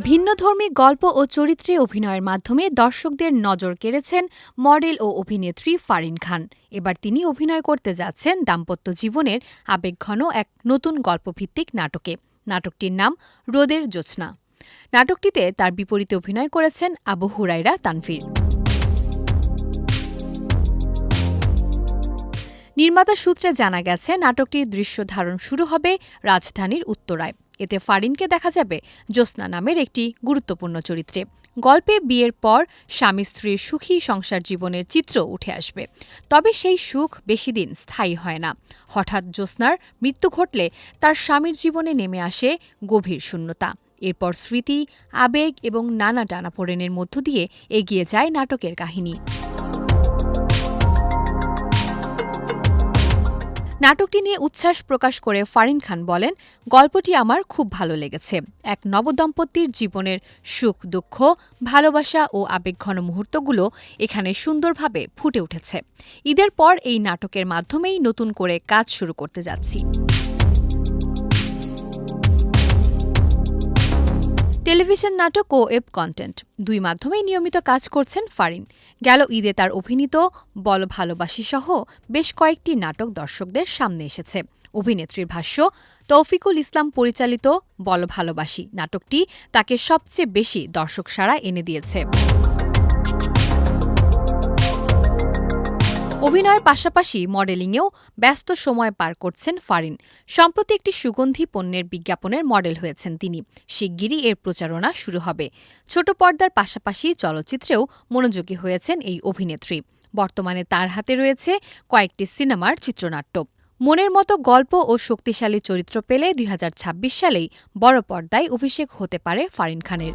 ভিন্নধর্মী গল্প ও চরিত্রে অভিনয়ের মাধ্যমে দর্শকদের নজর কেড়েছেন মডেল ও অভিনেত্রী ফারিন খান। এবার তিনি অভিনয় করতে যাচ্ছেন দাম্পত্য জীবনের আবেগঘন এক নতুন গল্পভিত্তিক নাটকে। নাটকটির নাম রোদের জ্যোৎস্না। নাটকটিতে তার বিপরীতে অভিনয় করেছেন আবু হুরায়রা তানভীর। নির্মাতা সূত্রে জানা গেছে, নাটকটির দৃশ্য ধারণ শুরু হবে রাজধানীর উত্তরায়। এতে ফারিনকে দেখা যাবে জ্যোৎস্না নামের একটি গুরুত্বপূর্ণ চরিত্রে। গল্পে বিয়ের পর স্বামী স্ত্রীর সুখী সংসার জীবনের চিত্র উঠে আসবে। তবে সেই সুখ বেশিদিন স্থায়ী হয় না। হঠাৎ জ্যোৎস্নার মৃত্যু ঘটলে তার স্বামীর জীবনে নেমে আসে গভীর শূন্যতা। এরপর স্মৃতি, আবেগ এবং নানা টানাপোড়েনের মধ্য দিয়ে এগিয়ে যায় নাটকের কাহিনী। নাটকটি নিয়ে উচ্ছ্বাস প্রকাশ করে ফারিন খান বলেন, গল্পটি আমার খুব ভালো লেগেছে। এক নবদম্পতির জীবনের সুখ দুঃখ, ভালোবাসা ও আবেগঘন মুহূর্তগুলো এখানে সুন্দরভাবে ফুটে উঠেছে। ঈদের পর এই নাটকের মাধ্যমেই নতুন করে কাজ শুরু করতে যাচ্ছি। টেলিভিশন নাটক ও ওয়েব কন্টেন্ট দুই মাধ্যমেই নিয়মিত কাজ করছেন ফারিন। গেল ঈদে তার অভিনীত বল ভালোবাসি সহ বেশ কয়েকটি নাটক দর্শকদের সামনে এসেছে। অভিনেত্রীর ভাষ্য, তৌফিকুল ইসলাম পরিচালিত বল ভালোবাসি নাটকটি তাকে সবচেয়ে বেশি দর্শক সাড়া এনে দিয়েছে। অভিনয়ের পাশাপাশি মডেলিংয়েও ব্যস্ত সময় পার করছেন ফারিন। সম্প্রতি একটি সুগন্ধি পণ্যের বিজ্ঞাপনের মডেল হয়েছেন তিনি। শিগগিরই এর প্রচারণা শুরু হবে। ছোট পর্দার পাশাপাশি চলচ্চিত্রেও মনোযোগী হয়েছেন এই অভিনেত্রী। বর্তমানে তার হাতে রয়েছে কয়েকটি সিনেমার চিত্রনাট্য। মনের মতো গল্প ও শক্তিশালী চরিত্র পেলে ২০২৬ সালেই বড় পর্দায় অভিষেক হতে পারে ফারিন খানের।